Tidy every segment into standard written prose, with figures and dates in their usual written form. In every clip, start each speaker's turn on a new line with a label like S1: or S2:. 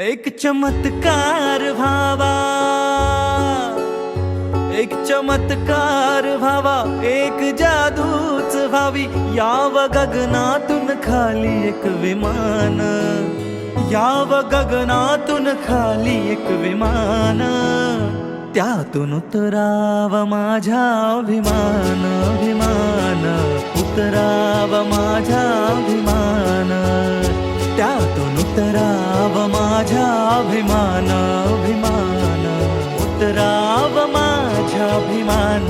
S1: एक चमत्कार व्हावा, एक चमत्कार व्हावा, एक जादूच व्हावी, याव गगनातून खाली एक विमान, याव गगनातून खाली एक विमान, त्यातून उतराव माझा अभिमान, अभिमान, उतराव माझा अभिमान, त्यातून उतराव माझा अभिमान, अभिमान, उतराव माझा अभिमान.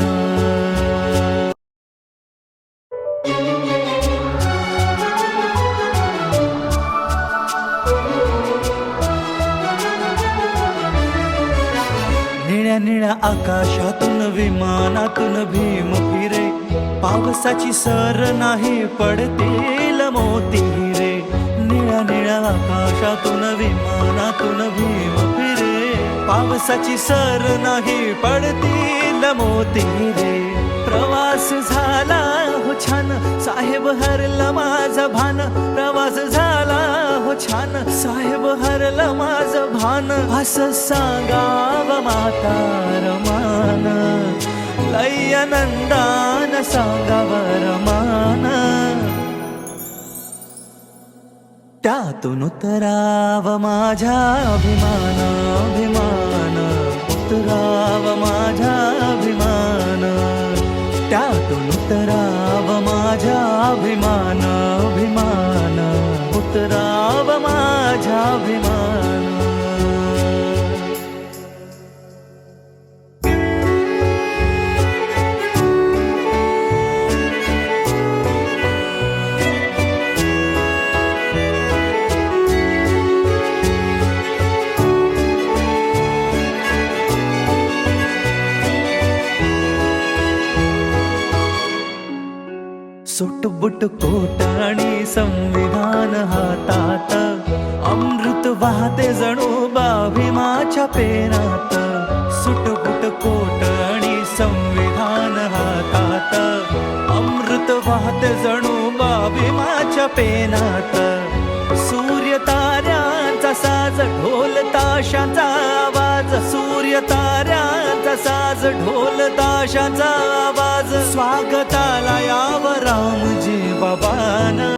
S1: निळ्या निळ्या आकाशातून विमानातून भीम फिरे, पावसाची सर नाही पडतील मोती हिरे. निळ्या निळ्या आकाशातून विमानातून भीम फिरे, पावसाची सर नाही पडतील मोती हिरे. प्रवास झाला हो छान, साहेब हरला माझं भान, प्रवास झाला हो छान, साहेब हरला माझं भान. असं सांगाव म्हातार मान, लय आनंदान सांगाव रमान, त्यातून उतराव माझा अभिमान, अभिमान, उतराव माझा अभिमान, त्यातून उतराव माझा अभिमान, अभिमान, उतराव माझा अभिमान. सुटबुट कोट आणि संविधान हातात, अमृत वाहते जणू भीमाच्या पेनात. सुटबुट कोट आणि संविधान हातात, अमृत वाहते जणू भीमाच्या पेनात. सूर्य ताऱ्यांचा साज, ढोल ताशाचा आवाज, सूर्य ताऱ्यांचा साज, ढोल ताशाचा आवाज. स्वागताला याव रामजी बाबांना.